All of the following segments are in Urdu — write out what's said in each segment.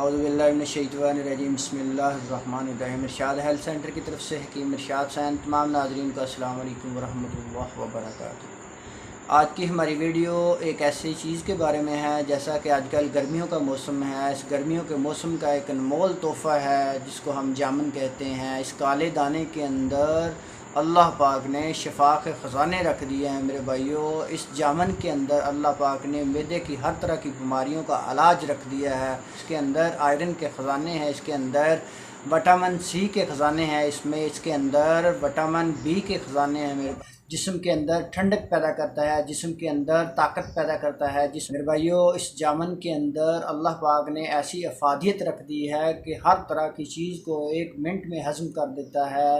اعوذ باللہ من الشیطان الرجیم بسم اللہ الرحمن الرحیم۔ ارشاد ہیلتھ سینٹر کی طرف سے حکیم ارشاد حسین۔ تمام ناظرین کا السلام علیکم ورحمۃ اللہ وبرکاتہ۔ آج کی ہماری ویڈیو ایک ایسی چیز کے بارے میں ہے، جیسا کہ آج کل گرمیوں کا موسم ہے، اس گرمیوں کے موسم کا ایک انمول تحفہ ہے جس کو ہم جامن کہتے ہیں۔ اس کالے دانے کے اندر اللہ پاک نے شفا کے خزانے رکھ دیے ہیں میرے بھائیوں۔ اس جامن کے اندر اللہ پاک نے معدے کی ہر طرح کی بیماریوں کا علاج رکھ دیا ہے۔ اس کے اندر آئرن کے خزانے ہیں، اس کے اندر وٹامن سی کے خزانے ہیں، اس کے اندر وٹامن بی کے خزانے ہیں میرے جسم کے اندر ٹھنڈک پیدا کرتا ہے، جسم کے اندر طاقت پیدا کرتا ہے۔ میرے بھائیوں، اس جامن کے اندر اللہ پاک نے ایسی افادیت رکھ دی ہے کہ ہر طرح کی چیز کو 1 منٹ میں ہضم کر دیتا ہے،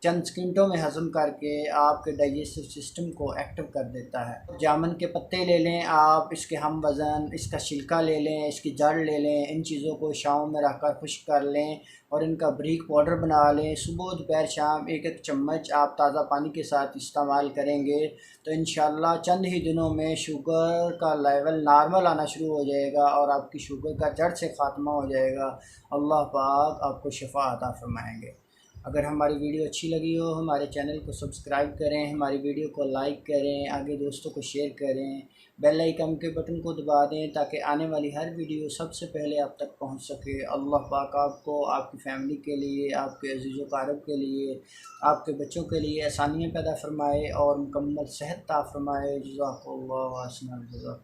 چند سیکنڈوں میں ہضم کر کے آپ کے ڈائجسٹو سسٹم کو ایکٹیو کر دیتا ہے۔ جامن کے پتے لے لیں آپ، اس کے ہم وزن، اس کا چھلکا لے لیں، اس کی جڑ لے لیں، ان چیزوں کو چھاؤں میں رکھ کر خشک کر لیں اور ان کا بریک پاؤڈر بنا لیں۔ صبح دوپہر شام 1 چمچ آپ تازہ پانی کے ساتھ استعمال کریں گے تو انشاءاللہ چند ہی دنوں میں شوگر کا لیول نارمل آنا شروع ہو جائے گا اور آپ کی شوگر کا جڑ سے خاتمہ ہو جائے گا۔ اللہ پاک آپ کو شفا عطا فرمائیں گے۔ اگر ہماری ویڈیو اچھی لگی ہو ہمارے چینل کو سبسکرائب کریں، ہماری ویڈیو کو لائک کریں، آگے دوستوں کو شیئر کریں، بیل آئیکن کے بٹن کو دبا دیں تاکہ آنے والی ہر ویڈیو سب سے پہلے آپ تک پہنچ سکے۔ اللہ پاک آپ کو، آپ کی فیملی کے لیے، آپ کے عزیز و اقارب کے لیے، آپ کے بچوں کے لیے آسانیاں پیدا فرمائے اور مکمل صحت عطا فرمائے۔ جزاک اللہ و احسن الجزا۔